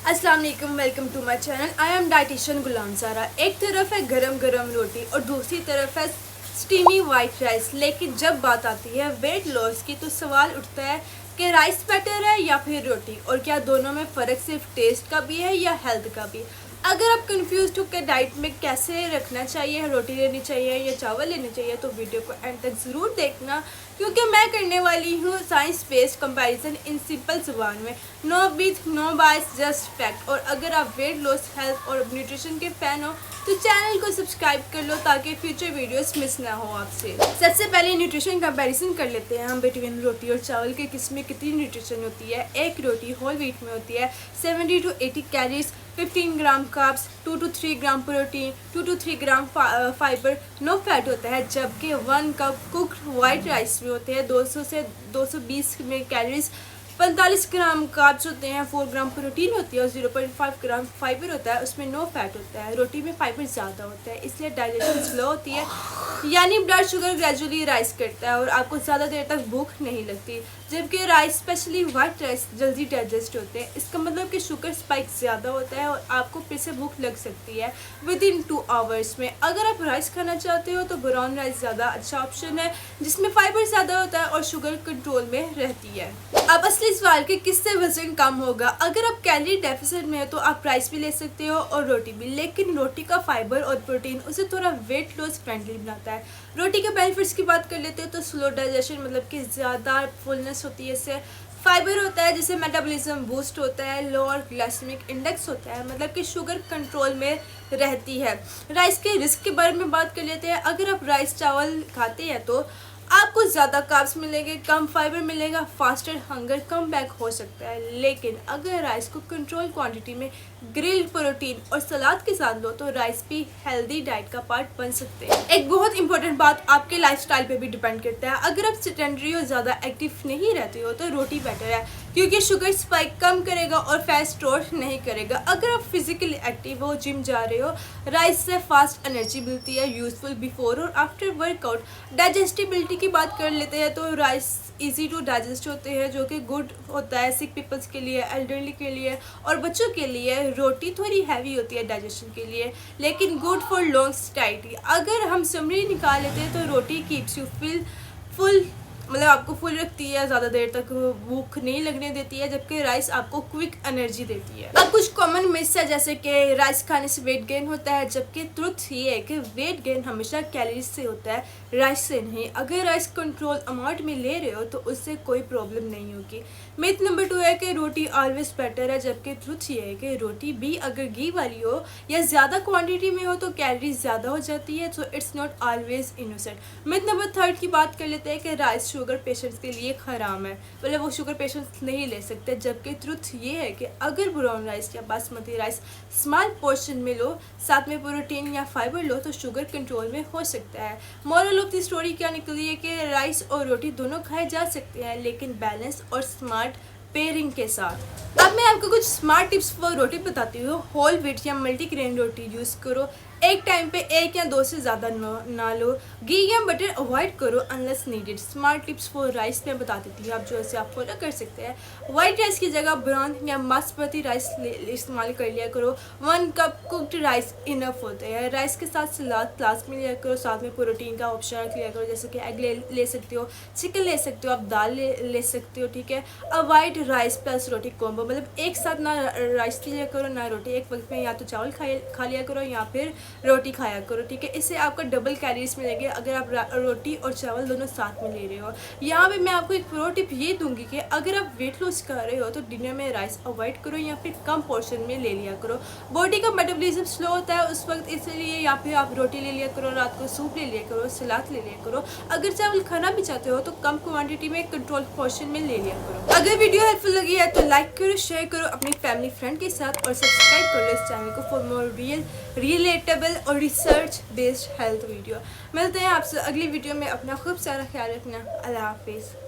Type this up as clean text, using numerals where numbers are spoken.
अस्सलाम वालेकुम, welcome to my channel. I am dietitian Ghulam Sara. एक तरफ है गरम गरम रोटी और दूसरी तरफ है स्टीमी वाइट राइस। लेकिन जब बात आती है वेट लॉस की तो सवाल उठता है कि राइस बेटर है या फिर रोटी, और क्या दोनों में फ़र्क सिर्फ टेस्ट का भी है या हेल्थ का भी। अगर आप कंफ्यूज हो कि डाइट में कैसे रखना चाहिए, रोटी लेनी चाहिए या चावल लेने चाहिए, तो वीडियो को एंड तक ज़रूर देखना, क्योंकि मैं करने वाली हूँ science based comparison in simple ज़ुबान में। नो बीथ नो बाइस, जस्ट फैक्ट। और अगर आप वेट लॉस, हेल्थ और न्यूट्रिशन के फ़ैन हो तो चैनल को सब्सक्राइब कर लो ताकि फ्यूचर वीडियोस मिस ना हो आपसे। सबसे पहले न्यूट्रिशन कंपैरिजन कर लेते हैं हम बिटवीन रोटी और चावल के, किसमें कितनी न्यूट्रिशन होती है। एक रोटी होल व्हीट में होती है 70 to 80 calories, 15 gram carbs, 2 to 3 gram protein, 2 to 3 gram fibre, no fat होता है। जबकि 1 कप कुक्ड वाइट राइस में होते हैं 200 से 220 में कैलोरीज, 45 ग्राम कार्ब्स होते हैं, 4 ग्राम प्रोटीन होती है और 0.5 ग्राम फाइबर होता है। उसमें नो फैट होता है। रोटी में फाइबर ज़्यादा होता है, इसलिए डाइजेशन स्लो होती है, यानी ब्लड शुगर ग्रेजुअली राइज करता है और आपको ज़्यादा देर तक भूख नहीं लगती। जबकि राइस, स्पेशली वाइट राइस, जल्दी डाइजेस्ट होते हैं। इसका मतलब कि शुगर स्पाइक ज़्यादा होता है और आपको फिर से भूख लग सकती है विद इन 2 आवर्स में। अगर आप राइस खाना चाहते हो तो ब्राउन राइस ज़्यादा अच्छा ऑप्शन है, जिसमें फाइबर ज़्यादा होता है और शुगर कंट्रोल में रहती है। अब असली सवाल कि किससे वजन कम होगा। अगर आप कैलोरी डेफिसिट में हो तो आप राइस भी ले सकते हो और रोटी भी, लेकिन रोटी का फाइबर और प्रोटीन उसे थोड़ा वेट लॉस फ्रेंडली बनाता है। रोटी के बेनिफिट्स की बात कर लेते हो तो स्लो डाइजेशन, मतलब कि ज़्यादा फुलनेस होती है इससे। फाइबर होता है जिससे मेटाबॉलिज्म बूस्ट होता है। लोअर ग्लाइसेमिक इंडेक्स होता है, मतलब कि शुगर कंट्रोल में रहती है। राइस के रिस्क के बारे में बात कर लेते हैं। अगर आप राइस चावल खाते हैं तो आपको ज़्यादा कार्ब्स मिलेंगे, कम फाइबर मिलेगा, फास्टर हंगर कम बैक हो सकता है। लेकिन अगर राइस को कंट्रोल क्वांटिटी में ग्रिल्ड प्रोटीन और सलाद के साथ लो तो राइस भी हेल्दी डाइट का पार्ट बन सकते हैं। एक बहुत इंपॉर्टेंट बात आपके लाइफस्टाइल पे भी डिपेंड करता है। अगर आप सेडेंटरी और ज़्यादा एक्टिव नहीं रहते हो तो रोटी बेटर है, क्योंकि शुगर स्पाइक कम करेगा और फैट स्टोर नहीं करेगा। अगर आप फिजिकली एक्टिव हो, जिम जा रहे हो, राइस से फास्ट एनर्जी मिलती है, यूजफुल बिफोर और आफ्टर वर्कआउट। डाइजेस्टिबिलिटी की बात कर लेते हैं तो राइस इजी टू डाइजेस्ट होते हैं, जो कि गुड होता है सिक पीपल्स के लिए, एल्डरली के लिए और बच्चों के लिए। रोटी थोड़ी हैवी होती है डाइजेशन के लिए, लेकिन गुड फॉर लॉन्ग स्टाइटी। अगर हम समरी निकाल लेते हैं तो रोटी कीप्स यू फील फुल, मतलब आपको फुल रखती है, ज़्यादा देर तक भूख नहीं लगने देती है, जबकि राइस आपको क्विक एनर्जी देती है। अब कुछ कॉमन मिथ्स है, जैसे कि राइस खाने से वेट गेन होता है, जबकि ट्रुथ ये है कि वेट गेन हमेशा कैलोरीज से होता है, राइस से नहीं। अगर राइस कंट्रोल अमाउंट में ले रहे हो तो उससे कोई प्रॉब्लम नहीं होगी। मिथ नंबर 2 है कि रोटी ऑलवेज बेटर है, जबकि ट्रुथ ये है कि रोटी भी अगर घी वाली हो या ज़्यादा क्वान्टिटी में हो तो कैलोरीज ज़्यादा हो जाती है, so it's not always innocent. Myth number 3 की बात कर लेते हैं कि राइस शुगर पेशेंट्स के लिए हराम है, मतलब वो शुगर पेशेंट्स नहीं ले सकते, जबकि ट्रुथ ये है कि अगर ब्राउन राइस या बासमती राइस स्मॉल पोर्शन में लो, साथ में प्रोटीन या फाइबर लो, तो शुगर कंट्रोल में हो सकता है। मॉरल ऑफ द स्टोरी क्या निकली है कि राइस और रोटी दोनों खाए जा सकते हैं, लेकिन बैलेंस और स्मार्ट पेयरिंग के साथ। अब मैं आपको कुछ स्मार्ट टिप्स फॉर रोटी बताती हूँ। होल व्हीट या मल्टीग्रेन रोटी यूज़ करो। एक टाइम पे 1 या 2 से ज़्यादा ना लो। घी या बटर अवॉइड करो unless needed. Smart tips for rice में बता देती हूँ, आप जो ऐसे आप फॉलो कर सकते हैं। वाइट राइस की जगह ब्राउन या बासमती राइस इस्तेमाल कर लिया करो। 1 कप कुक्ड राइस इनफ होते हैं। राइस के साथ सलाद क्लास में लिया करो, साथ में प्रोटीन का ऑप्शन रख लिया करो, जैसे कि एग ले सकते हो, चिकन ले सकते हो, आप दाल ले सकते हो, ठीक है। अवॉइड राइस प्लस रोटी कॉम्बो, मतलब एक साथ ना राइस लिया करो ना रोटी। एक वक्त में या तो चावल खा लिया करो या फिर रोटी खाया करो, ठीक है। इससे आपको डबल कैलोरीज मिलेंगे अगर आप रोटी और चावल दोनों साथ में ले रहे हो। यहाँ पे मैं आपको एक प्रो टिप ये दूंगी कि अगर आप वेट लॉस कर रहे हो तो डिनर में राइस अवॉइड करो या फिर कम पोर्शन में ले लिया करो। बॉडी का मेटाबॉलिज्म स्लो होता है उस वक्त, इसलिए या फिर आप रोटी ले लिया करो, रात को सूप ले लिया करो, सलाद ले लिया करो। अगर चावल खाना भी चाहते हो तो कम क्वान्टिटी में कंट्रोल पोर्शन में ले लिया करो। अगर वीडियो हेल्पफुल लगी है तो लाइक करो, शेयर करो अपनी फैमिली फ्रेंड के साथ और सब्सक्राइब करो इस चैनल को फॉर मोर रिलेटेबल और रिसर्च बेस्ड हेल्थ वीडियो। मिलते हैं आपसे अगली वीडियो में। अपना खूब सारा ख्याल रखना। अल्लाह हाफिज़।